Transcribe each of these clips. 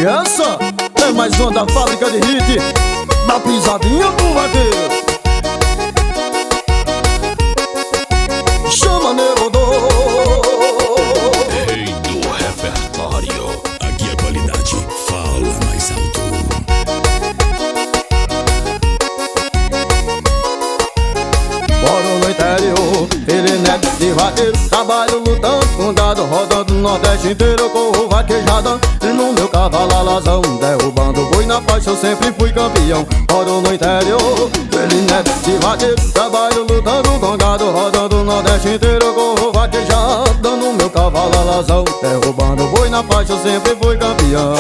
E essa é mais uma da fábrica de hit, da pisadinha do vaqueiro. Chama Nerodô. Rei do repertório. Aqui a qualidade fala mais alto. Moro no interior, ele neto de vaqueiro. Trabalho lutando com dado, rodando o Nordeste inteiro. Corro vaquejada e no meu cavalo alazão, derrubando boi na faixa, eu sempre fui campeão. Moro no interior, ele neto de vaqueiro. Trabalho lutando com gado, rodando o Nordeste inteiro. Corro vaquejada no meu cavalo alazão, derrubando boi na faixa, eu sempre fui campeão.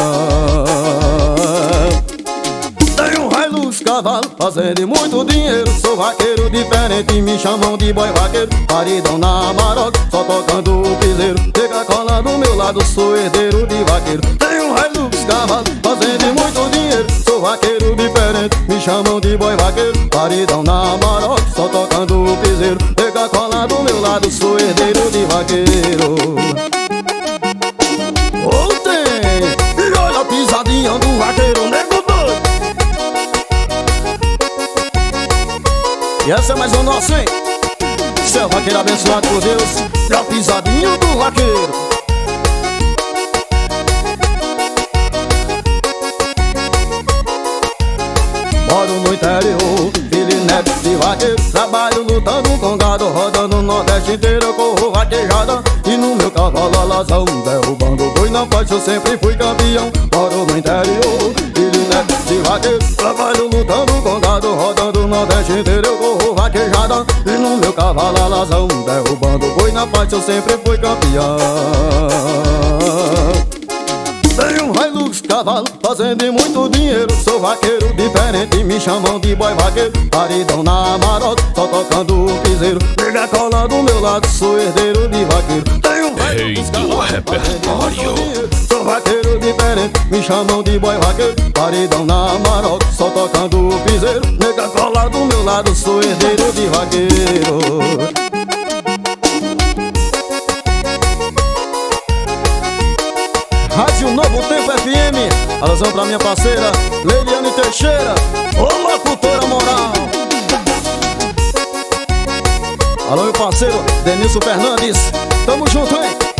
Tenho um Hilux cavalo, fazendo muito dinheiro. Sou vaqueiro diferente, me chamam de boy vaqueiro. Paridão na Amarok, só tocando o piseiro. Chega cola do meu lado, sou herdeiro de vaqueiro. Tenho um Hilux cavalo, fazendo muito dinheiro. Sou vaqueiro diferente, me chamam de boy vaqueiro. Paridão na Amarok, só tocando o piseiro. Chega cola do meu lado, sou herdeiro de vaqueiro. Oh, tem! E olha a pisadinha do vaqueiro, nego doido. E essa é mais um nosso, hein? Céu vaqueiro abençoado por Deus. E a pisadinha do vaqueiro. Moro no interior, filho neto de vaqueiro. Trabalho lutando com gado, rodando o Nordeste inteiro. Eu corro vaquejada e no meu cavalo alazão, derrubando boi na faixa, eu sempre fui campeão. Moro no interior, filho neto de vaqueiro. Trabalho lutando com gado, rodando o Nordeste inteiro. Eu corro vaquejada e no meu cavalo alazão, derrubando boi na faixa, eu sempre fui campeão. Tenho um Hilux cavalo, fazendo muito dinheiro. Sou vaqueiro diferente, me chamam de boy vaqueiro. Paridão na Amarok, só tocando o piseiro. Pega a cola do meu lado, sou herdeiro de vaqueiro. Tenho um Rei do repertório. Sou vaqueiro diferente, me chamam de boy vaqueiro. Paridão na Amarok, só tocando o piseiro. Nega cola do meu lado, sou herdeiro de vaqueiro. Rádio Novo Tempo FM, alusão pra minha parceira Leiliane Teixeira, ô locutora moral. Alô meu parceiro Denilson Fernandes, tamo junto, hein?